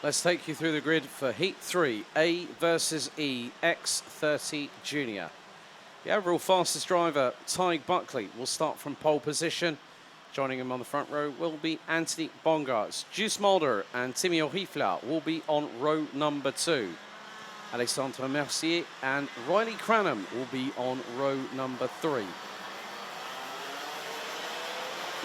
Let's take you through the grid for Heat 3, A versus E, X30 Junior. The overall fastest driver, Tig Buckley, will start from pole position. Joining him on the front row will be Anthony Bongarts. Juice Mulder and Timmy Orifla will be on row number 2. Alexandre Mercier and Riley Cranham will be on row number 3.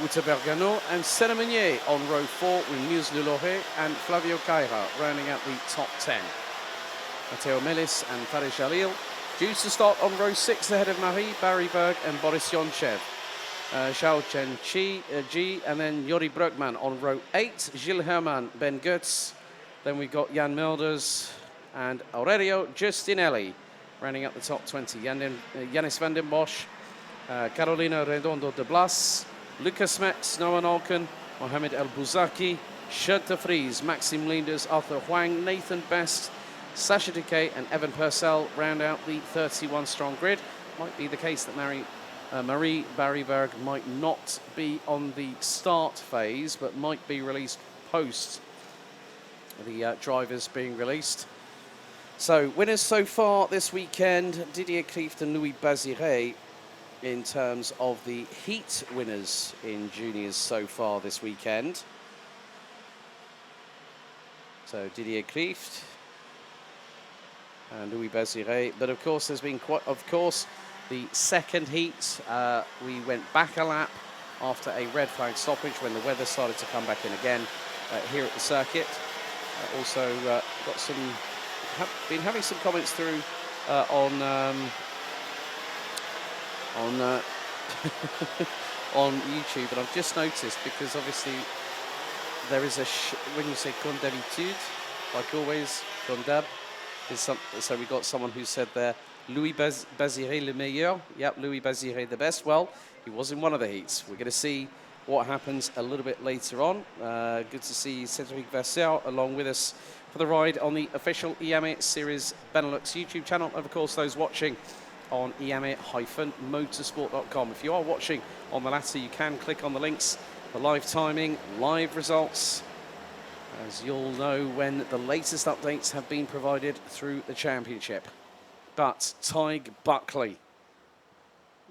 Uta Bergano and Senna Meunier on row 4 with Muse Lelore and Flavio Caira rounding out the top 10. Matteo Melis and Farid Jalil due to start on row 6 ahead of Marie Barryberg and Boris Yonchev. Xiao Chen Ji and then Yori Brugman on row 8. Gilles Herman, Ben Goetz. Then we've got Jan Melders and Aurelio Giustinelli rounding up the top 20. Yanis van den Bosch, Carolina Redondo de Blas, Lucas Metz, Noah Nolken, Mohamed El Bouzaki, Shirt de Vries, Maxime Linders, Arthur Huang, Nathan Best, Sacha Duquet and Evan Purcell round out the 31-strong grid. Might be the case that Marie Barryberg might not be on the start phase, but might be released post the drivers being released. So winners so far this weekend, Didier Klieft and Louis Baziré in terms of the heat winners in juniors so far this weekend. So Didier Klieft and Louis Baziré, but of course there's been the second heat, we went back a lap after a red flag stoppage when the weather started to come back in again here at the circuit. Also got been having some comments through on on YouTube, and I've just noticed, because obviously there is when you say comme d'habitude, like always, comme d'hab, so we got someone who said there, Louis Baziré le meilleur. Yep, Louis Baziré the best. Well, he was in one of the heats. We're going to see what happens a little bit later on. Good to see Cédric Vasseur along with us for the ride on the official IAME Series Benelux YouTube channel. And of course, those watching on IAME-motorsport.com. If you are watching on the latter, you can click on the links for live timing, live results, as you'll know when the latest updates have been provided through the championship. But Tig Buckley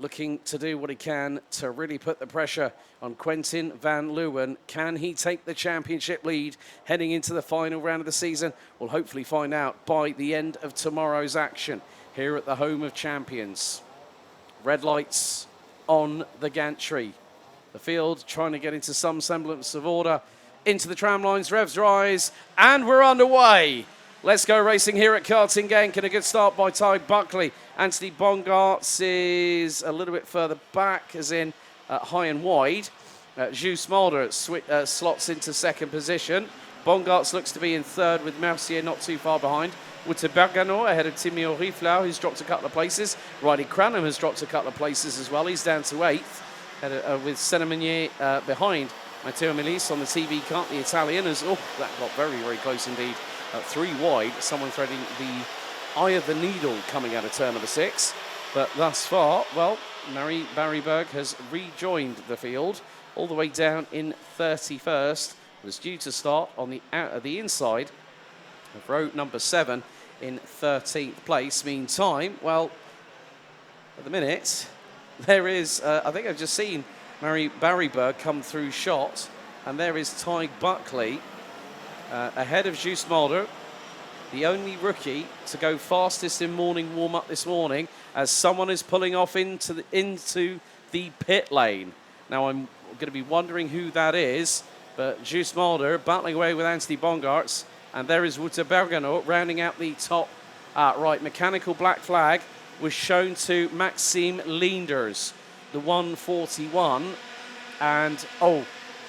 looking to do what he can to really put the pressure on Quentin van Leeuwen. Can he take the championship lead heading into the final round of the season? We'll hopefully find out by the end of tomorrow's action here at the home of champions. Red lights on the gantry. The field trying to get into some semblance of order. Into the tram lines, revs rise, and we're underway. Let's go racing here at Karting Genk, and a good start by Tig Buckley. Anthony Bongarts is a little bit further back, as in high and wide. Juice Mulder slots into second position. Bongarts looks to be in third, with Mercier not too far behind. Uta Bergano ahead of Timmy Orifla, who's dropped a couple of places. Riley Cranham has dropped a couple of places as well. He's down to 8th, with Senna Meunier behind. Matteo Melis on the TV cut, the Italian, that got very, very close indeed. 3 wide, someone threading the eye of the needle coming out of turn number 6. But thus far, well, Marie Barryberg has rejoined the field all the way down in 31st. Was due to start on the inside of row number 7 in 13th place. Meantime, well, at the minute, there is, I think I've just seen Marie Barryberg come through shot, and there is Tig Buckley ahead of Juice Mulder, the only rookie to go fastest in morning warm-up this morning, as someone is pulling off into the pit lane. Now, I'm going to be wondering who that is, but Juice Mulder battling away with Anthony Bongarts, and there is Uta Bergano rounding out the top right. Mechanical black flag was shown to Maxime Linders, the 141, and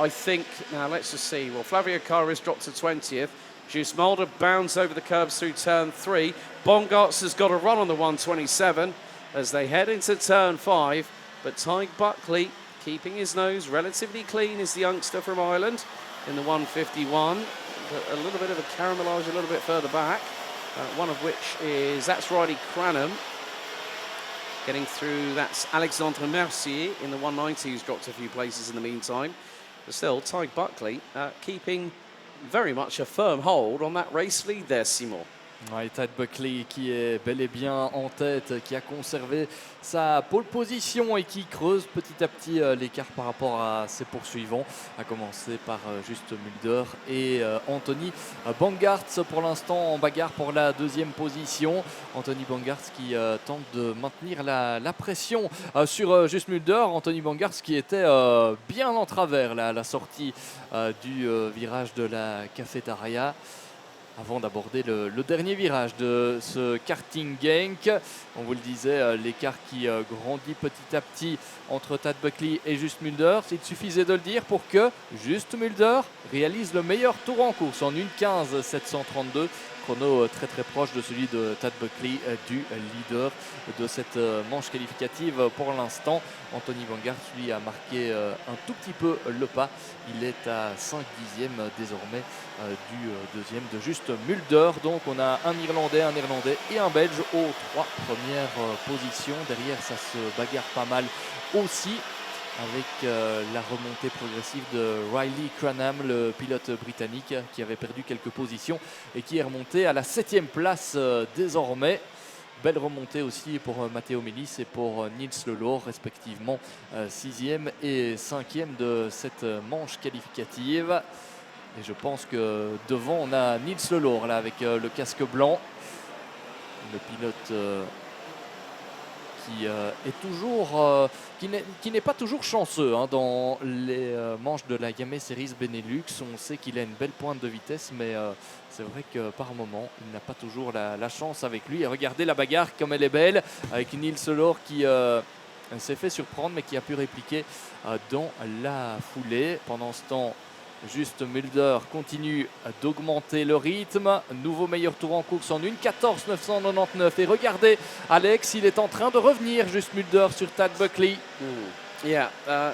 I think, now let's just see. Well, Flavio Caira has dropped to 20th. Juice Mulder bounds over the curbs through turn 3. Bongarts has got a run on the 127 as they head into turn 5. But Tig Buckley keeping his nose relatively clean is the youngster from Ireland in the 151. But a little bit of a caramelage a little bit further back. One of which that's Riley Cranham. Getting through, that's Alexandre Mercier in the 190, who's dropped a few places in the meantime. But still, Tig Buckley keeping very much a firm hold on that race lead there, Simon. Ouais, Tad Buckley qui est bel et bien en tête, qui a conservé sa pole position et qui creuse petit à petit l'écart par rapport à ses poursuivants, à commencer par juste Mulder et Anthony Bangartz pour l'instant en bagarre pour la deuxième position. Anthony Bangartz qui tente de maintenir la pression sur juste Mulder. Anthony Bangartz qui était bien en travers là, à la sortie du virage de la cafétéria, avant d'aborder le dernier virage de ce karting Genk. On vous le disait, l'écart qui grandit petit à petit entre Tad Buckley et Just Mulder. Il suffisait de le dire pour que Just Mulder réalise le meilleur tour en course en 1:15.732. Chrono très très proche de celui de Tad Buckley, du leader de cette manche qualificative pour l'instant. Anthony Bangartz lui a marqué un tout petit peu le pas. Il est à 5 dixièmes désormais du deuxième de Just Mulder. Donc on a un Irlandais et un Belge aux 3 premières positions. Derrière ça se bagarre pas mal aussi, avec la remontée progressive de Riley Cranham, le pilote britannique qui avait perdu quelques positions et qui est remonté à la 7e place désormais. Belle remontée aussi pour Matteo Melis et pour Niels Lelor, respectivement 6e et 5e de cette manche qualificative. Et je pense que devant on a Niels Lelor là avec le casque blanc, le pilote qui est toujours, qui n'est pas toujours chanceux dans les manches de la Yamaha Series Benelux. On sait qu'il a une belle pointe de vitesse, mais c'est vrai que par moment, il n'a pas toujours la chance avec lui. Et regardez la bagarre comme elle est belle, avec Niels Lelor qui s'est fait surprendre, mais qui a pu répliquer dans la foulée. Pendant ce temps, Just Mulder continue d'augmenter le rythme. Nouveau meilleur tour en course en 1:14.999. Et regardez, Alex, il est en train de revenir, Just Mulder, sur Tad Buckley. Yeah,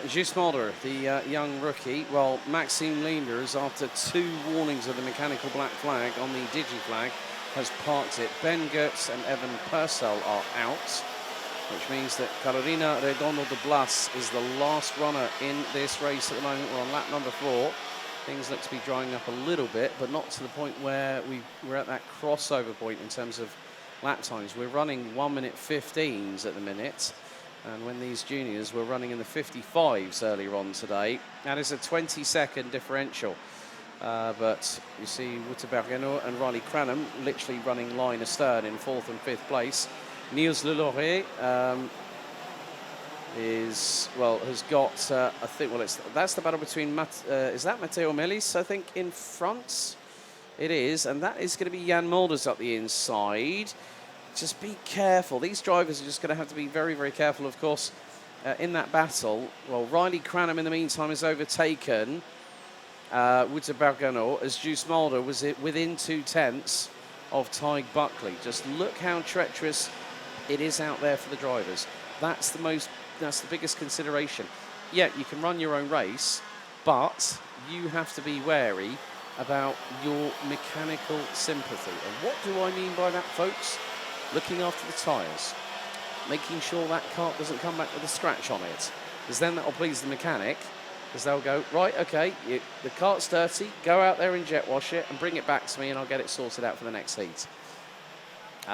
Just Mulder, the young rookie. Well, Maxime Leenders, after 2 warnings of the mechanical black flag on the Digi flag, has parked it. Ben Goetz and Evan Purcell are out, which means that Carolina Redondo de Blas is the last runner in this race at the moment. We're on lap number 4. Things look to be drying up a little bit, but not to the point where we're at that crossover point in terms of lap times. We're running 1:15s at the minute, and when these juniors were running in the 55s earlier on today, that is a 20-second differential. But you see Wouterbergeno and Riley Cranham literally running line astern in 4th and 5th place. Niels Leloré has got I think that's the battle between is that Matteo Melis, I think, in front? It is, and that is going to be Jan Mulders up the inside. Just be careful. These drivers are just going to have to be very, very careful, of course, in that battle. Well, Riley Cranham, in the meantime, has overtaken Wouterbergeno as Just Mulder was within 2/10 of Tig Buckley. Just look how treacherous it is out there for the drivers. That's the biggest consideration. Yeah, you can run your own race, but you have to be wary about your mechanical sympathy. And what do I mean by that, folks? Looking after the tyres, making sure that cart doesn't come back with a scratch on it, because then that'll please the mechanic, because they'll go, right, okay, the cart's dirty, go out there and jet wash it and bring it back to me and I'll get it sorted out for the next heat.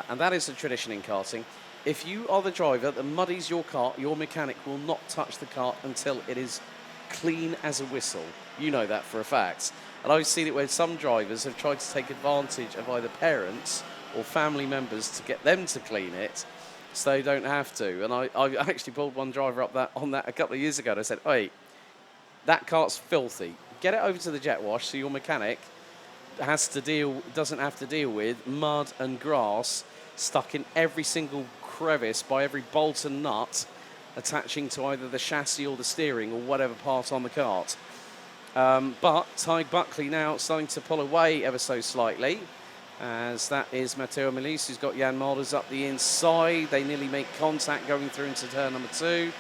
And that is the tradition in karting. If you are the driver that muddies your cart, your mechanic will not touch the cart until it is clean as a whistle. You know that for a fact. And I've seen it where some drivers have tried to take advantage of either parents or family members to get them to clean it so they don't have to. And I actually pulled one driver up on that a couple of years ago, and I said, "Wait, that cart's filthy. Get it over to the jet wash so your mechanic doesn't have to deal with mud and grass stuck in every single crevice by every bolt and nut attaching to either the chassis or the steering or whatever part on the cart." But Tig Buckley now starting to pull away ever so slightly, as that is Matteo Melis, who's got Jan Mulders up the inside. They nearly make contact going through into turn number 2.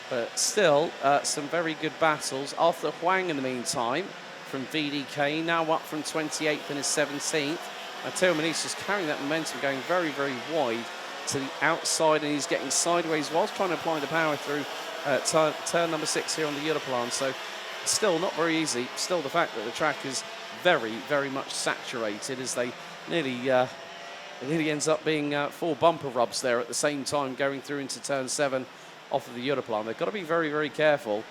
But still, some very good battles. Arthur Huang, in the meantime, from VDK, now up from 28th and is 17th. Matteo Melis is carrying that momentum, going very, very wide to the outside, and he's getting sideways whilst trying to apply the power through turn number 6 here on the Europlan. So still not very easy. Still, the fact that the track is very, very much saturated as they nearly it nearly ends up being 4 bumper rubs there at the same time going through into turn 7 off of the Europlan. They've got to be very, very careful.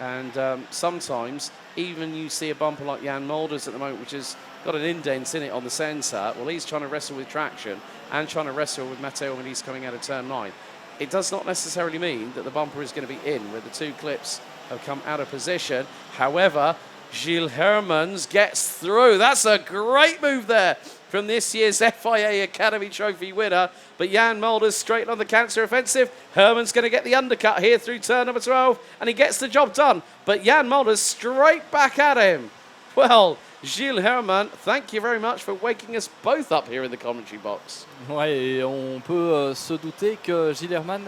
And sometimes even you see a bumper like Jan Mulder's at the moment, which has got an indent in it on the centre. Well, he's trying to wrestle with traction and trying to wrestle with Matteo Medici coming out of turn 9. It does not necessarily mean that the bumper is going to be in, where the 2 clips have come out of position. However, Gilles Hermans gets through. That's a great move there from this year's FIA Academy Trophy winner. But Jan Mulder's straight on the cancer offensive. Herman's going to get the undercut here through turn number 12, and he gets the job done. But Jan Mulder's straight back at him. Well, Gilles Herman, thank you very much for waking us both up here in the commentary box. Ouais, et on peut se douter que Gilles Herman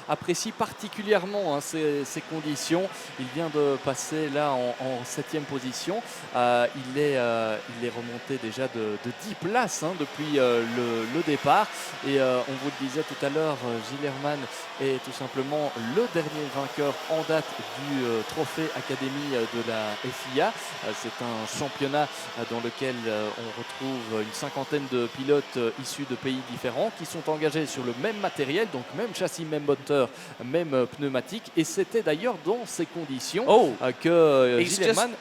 apprécie particulièrement ces conditions. Il vient de passer là en 7e position. Il est remonté déjà de 10 places depuis le départ. Et on vous le disait tout à l'heure, Gilles Herman est tout simplement le dernier vainqueur en date du trophée Académie de la FIA. C'est un championnat dans lequel on retrouve une cinquantaine de pilotes issus de pays différents qui sont engagés sur le même matériel, donc même châssis, même moteur, même pneumatique. Et c'était d'ailleurs dans ces conditions que Gilles Herman...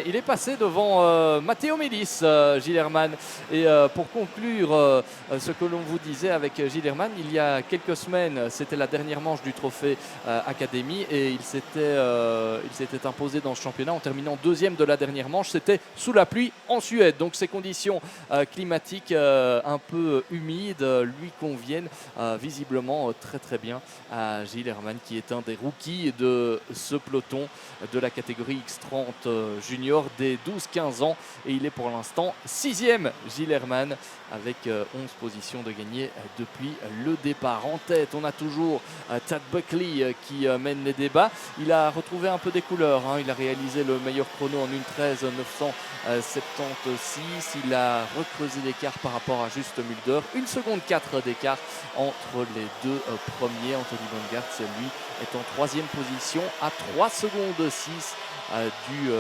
il est passé devant Matteo Medici, Gilles Herman. Et pour conclure ce que l'on vous disait avec Gilles Herman, il y a quelques semaines, c'était la dernière manche du trophée Académie et il s'était imposé dans ce championnat en terminant 2e de la dernière manche. C'était sous la pluie en Suède. Donc ces conditions climatiques un peu humides lui conviennent visiblement très très bien à Gilles Herman, qui est un des rookies de ce peloton de la catégorie X30 junior des 12-15 ans. Et il est pour l'instant 6e, Gilles Herman, avec 11 positions de gagné depuis le départ. En tête, on a toujours Tad Buckley qui mène les débats. Il a retrouvé un peu des couleurs. Il a réalisé le meilleur chrono en 1:13,976. Il a recreusé l'écart par rapport à Juste Mulder. 1 seconde 4 d'écart entre les deux premiers. Anthony Bongard, lui, est en 3e position à 3 secondes 6 du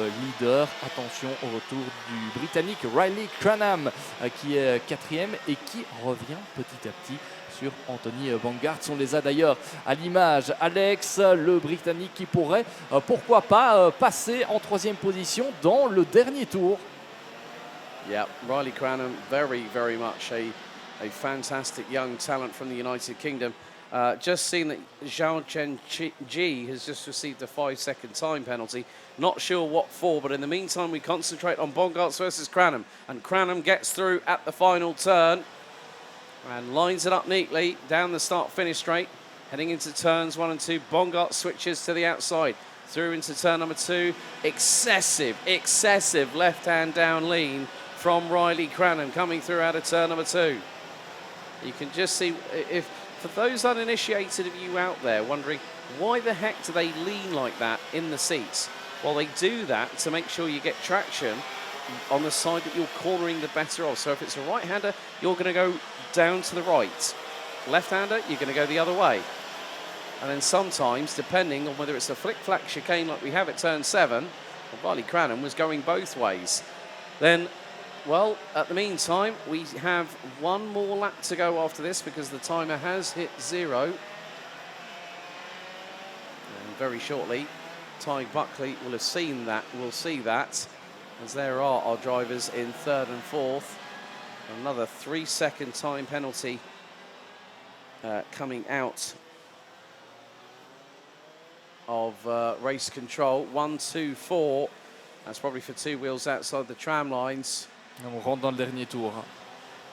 leader. Attention au retour du Britannique Riley Cranham qui est 4e et qui revient petit à petit sur Anthony Bongard. On les a d'ailleurs à l'image. Alex, le Britannique, qui pourrait, pourquoi pas, passer en 3e position dans le dernier tour. Yeah, Riley Cranham, very, very much a fantastic young talent from the United Kingdom. Just seen that Zhao Chen Ji has just received a 5-second time penalty. Not sure what for, but in the meantime, we concentrate on Bongarts versus Cranham. And Cranham gets through at the final turn and lines it up neatly down the start-finish straight. Heading into turns 1 and 2, Bongart switches to the outside. Through into turn number 2, excessive left-hand down lean from Riley Cranham coming through out of turn number 2. You can just see, if for those uninitiated of you out there wondering why the heck do they lean like that in the seats? Well, they do that to make sure you get traction on the side that you're cornering the better of. So if it's a right-hander, you're going to go down to the right. Left-hander, you're going to go the other way. And then sometimes, depending on whether it's a flick-flack chicane like we have at turn 7, well, Riley Cranham was going both ways. Then, well, at the meantime, we have one more lap to go after this because the timer has hit 0. And very shortly, Ty Buckley will have seen that, will see that, as there are our drivers in 3rd and 4th. Another 3-second time penalty coming out of race control. 1, 2, 4. That's probably for 2 wheels outside the tram lines. On rentre dans le dernier tour.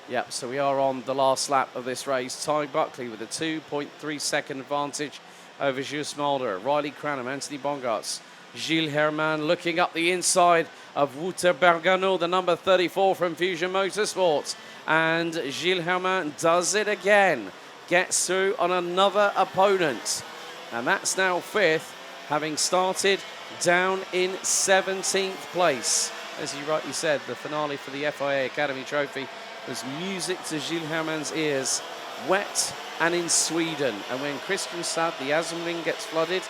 Yep, so we are on the last lap of this race. Ty Buckley with a 2.3 second advantage over Gilles Mulder. Riley Cranham, Anthony Bongarts, Gilles Herman looking up the inside of Wouter Bergano, the number 34 from Fusion Motorsports. And Gilles Herman does it again. Gets through on another opponent. And that's now 5th, having started down in 17th place. As you rightly said, the finale for the FIA Academy Trophy was music to Gilles Herman's ears. Wet and in Sweden. And when Kristianstad, the Asmring, gets flooded,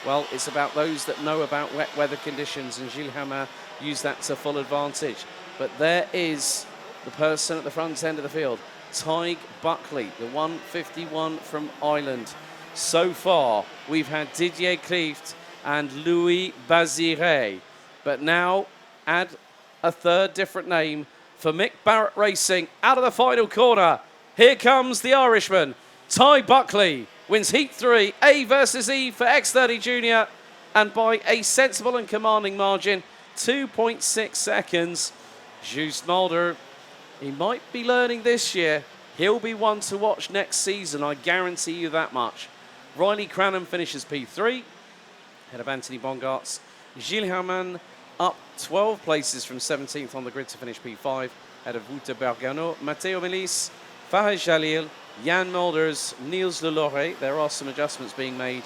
Well, it's about those that know about wet weather conditions, and Gilles Hammer used that to full advantage. But there is the person at the front end of the field, Tig Buckley, the 151 from Ireland. So far, we've had Didier Klieft and Louis Bazire. But now, add a third different name for Mick Barrett Racing out of the final corner. Here comes the Irishman. Tig Buckley wins Heat 3, A versus E for X30 Junior, and by a sensible and commanding margin, 2.6 seconds. Just Mulder, he might be learning this year. He'll be one to watch next season, I guarantee you that much. Riley Cranham finishes P3, ahead of Anthony Bongartz. Gilles Herman up 12 places from 17th on the grid to finish P5, ahead of Wouter Bergano, Matteo Melis, Fahej Jalil, Jan Mulders, Niels Lelore. There are some adjustments being made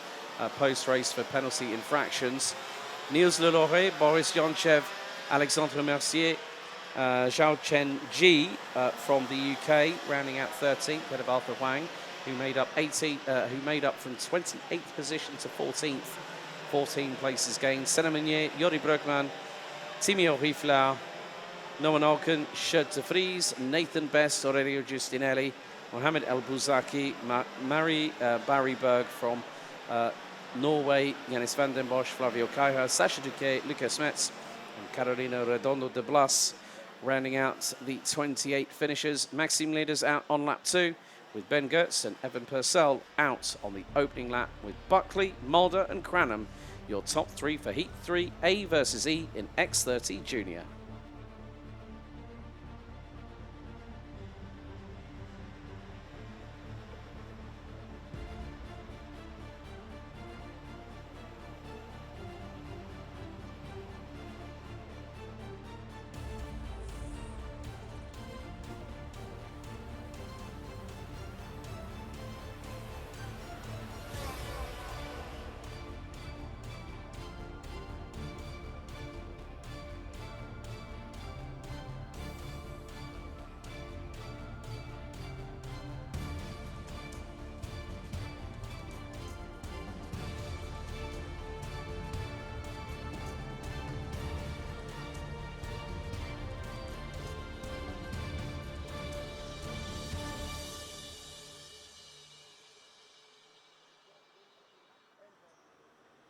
post-race for penalty infractions. Niels Lelore, Boris Yonchev, Alexandre Mercier, Zhao Chen Ji from the UK, rounding out 13th, ahead of Arthur Huang, who made up from 28th position to 14th. 14 places gained. Senna Meunier, Jori Brugman, Timio Riflau, Noah Nalken, Shirt de Vries, Nathan Best, Aurelio Giustinelli, Mohamed El Bouzaki, Barry Berg from Norway, Yanis van den Bosch, Flavio Caja, Sacha Duquet, Lucas Metz, and Carolina Redondo de Blas, rounding out the 28 finishers. Maxime Leaders out on lap 2, with Ben Gertz and Evan Purcell out on the opening lap, with Buckley, Mulder and Cranham your top 3 for Heat 3, A versus E in X30 Junior.